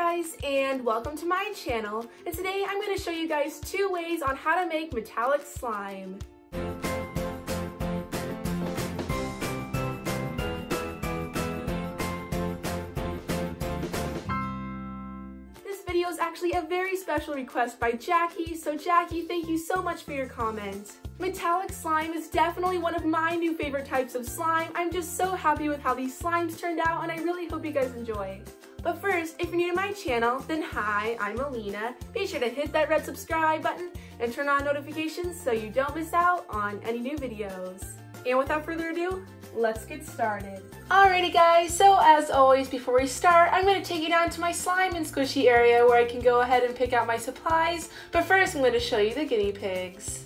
guys, and welcome to my channel. And today I'm going to show you guys 2 ways on how to make metallic slime. This video is actually a very special request by Jackie, so Jackie, thank you so much for your comment. Metallic slime is definitely one of my new favorite types of slime. I'm just so happy with how these slimes turned out, and I really hope you guys enjoy. But first, if you're new to my channel, then hi, I'm Alina. Be sure to hit that red subscribe button and turn on notifications so you don't miss out on any new videos. And without further ado, let's get started. Alrighty guys, so as always before we start, I'm going to take you down to my slime and squishy area where I can go ahead and pick out my supplies. But first I'm going to show you the guinea pigs.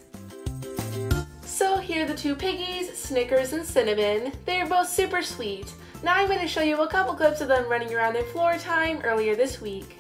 So here are the 2 piggies, Snickers and Cinnamon. They are both super sweet. Now I'm going to show you a couple clips of them running around in floor time earlier this week.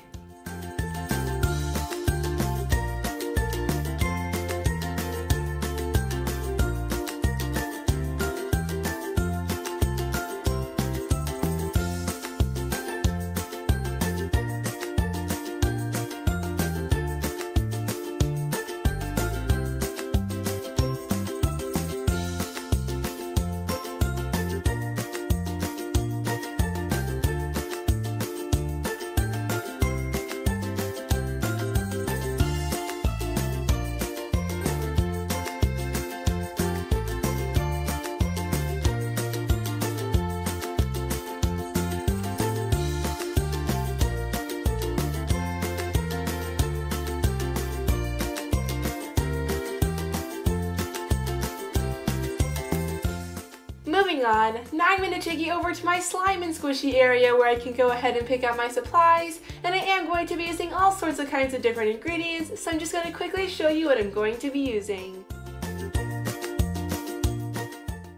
Moving on, now I'm going to take you over to my slime and squishy area where I can go ahead and pick out my supplies, and I am going to be using all sorts of kinds of different ingredients, so I'm just going to quickly show you what I'm going to be using.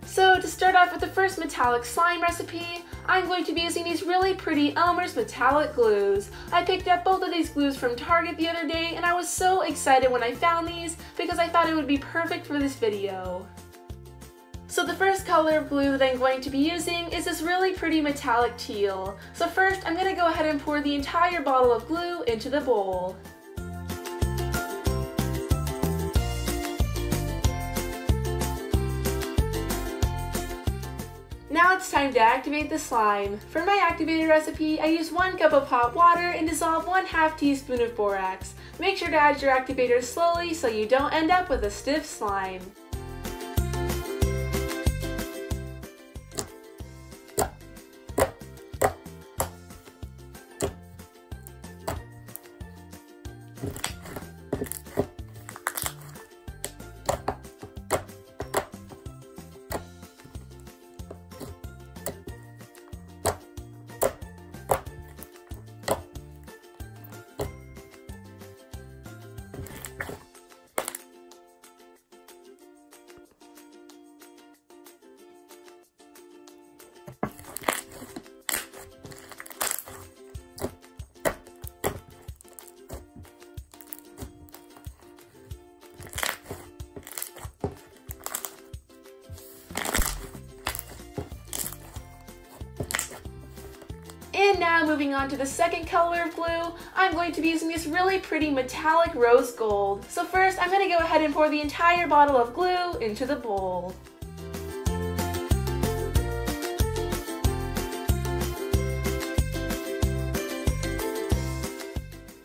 So to start off with the first metallic slime recipe, I'm going to be using these really pretty Elmer's metallic glues. I picked up both of these glues from Target the other day, and I was so excited when I found these because I thought it would be perfect for this video. So the first color of glue that I'm going to be using is this really pretty metallic teal. So first I'm going to go ahead and pour the entire bottle of glue into the bowl. Now it's time to activate the slime. For my activator recipe, I use 1 cup of hot water and dissolve 1/2 teaspoon of borax. Make sure to add your activator slowly so you don't end up with a stiff slime. And now moving on to the second color of glue, I'm going to be using this really pretty metallic rose gold. So first I'm going to go ahead and pour the entire bottle of glue into the bowl.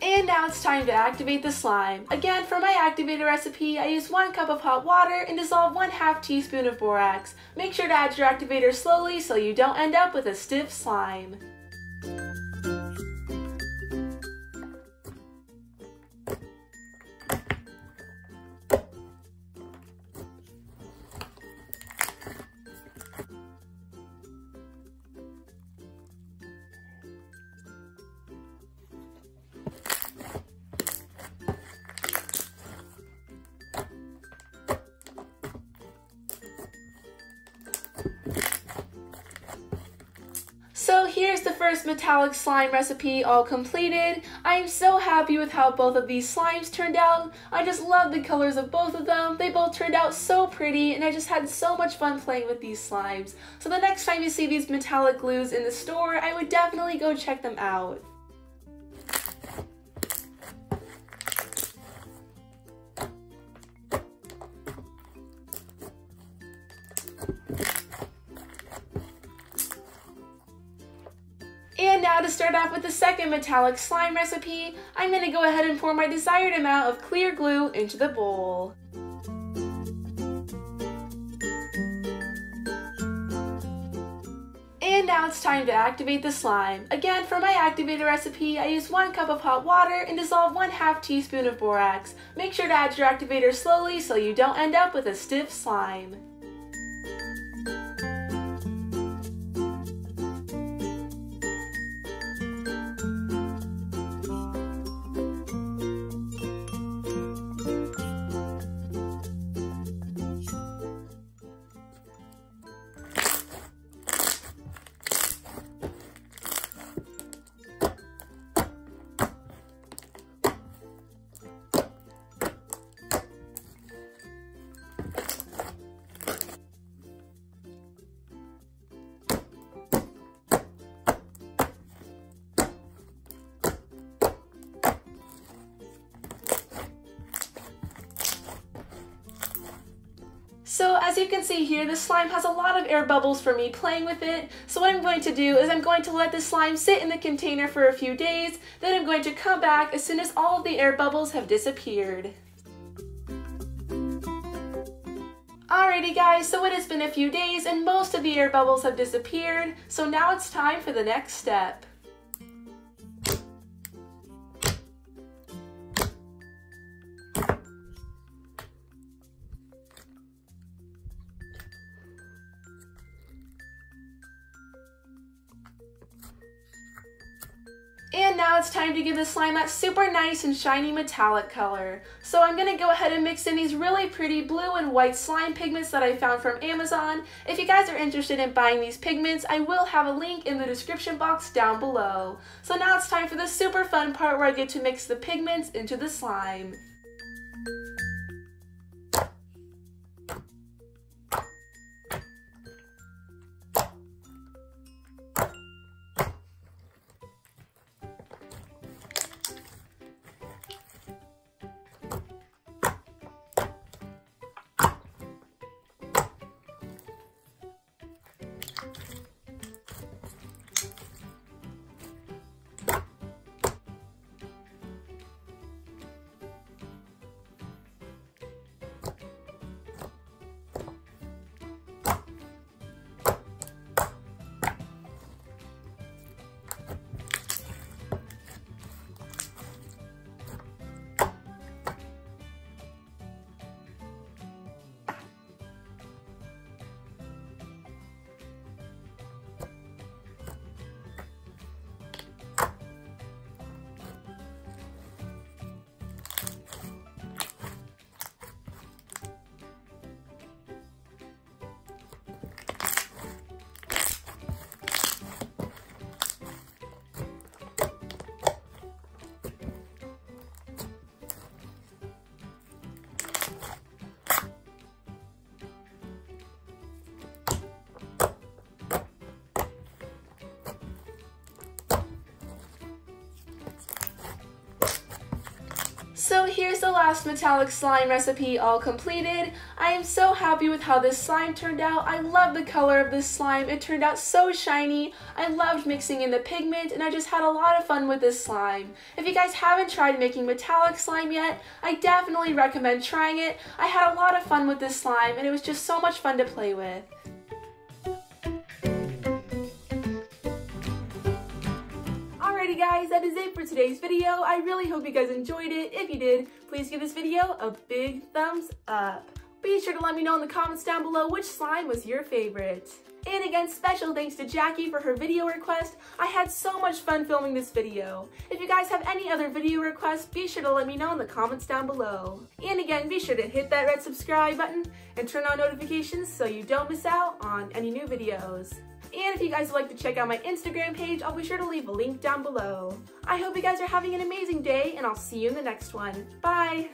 And now it's time to activate the slime. Again, for my activator recipe, I use 1 cup of hot water and dissolve 1/2 teaspoon of borax. Make sure to add your activator slowly so you don't end up with a stiff slime. So here's the first metallic slime recipe all completed. I am so happy with how both of these slimes turned out. I just love the colors of both of them. They both turned out so pretty, and I just had so much fun playing with these slimes. So the next time you see these metallic glues in the store, I would definitely go check them out. start off with the second metallic slime recipe, I'm going to go ahead and pour my desired amount of clear glue into the bowl. And now it's time to activate the slime. Again, for my activator recipe, I use 1 cup of hot water and dissolve 1/2 teaspoon of borax. Make sure to add your activator slowly so you don't end up with a stiff slime. So as you can see here, the slime has a lot of air bubbles for me playing with it. So what I'm going to do is I'm going to let the slime sit in the container for a few days. Then I'm going to come back as soon as all of the air bubbles have disappeared. Alrighty guys, so it has been a few days and most of the air bubbles have disappeared. So now it's time for the next step. And now it's time to give the slime that super nice and shiny metallic color. So I'm going to go ahead and mix in these really pretty blue and white slime pigments that I found from Amazon. If you guys are interested in buying these pigments, I will have a link in the description box down below. So now it's time for the super fun part where I get to mix the pigments into the slime. So here's the last metallic slime recipe all completed. I am so happy with how this slime turned out. I love the color of this slime. It turned out so shiny. I loved mixing in the pigment and I just had a lot of fun with this slime. If you guys haven't tried making metallic slime yet, I definitely recommend trying it. I had a lot of fun with this slime and it was just so much fun to play with. Alrighty guys, that is it for today's video. I really hope you guys enjoyed it. If you did, please give this video a big thumbs up. Be sure to let me know in the comments down below which slime was your favorite. And again, special thanks to Jackie for her video request. I had so much fun filming this video. If you guys have any other video requests, be sure to let me know in the comments down below. And again, be sure to hit that red subscribe button and turn on notifications so you don't miss out on any new videos. And if you guys would like to check out my Instagram page, I'll be sure to leave a link down below. I hope you guys are having an amazing day, and I'll see you in the next one. Bye!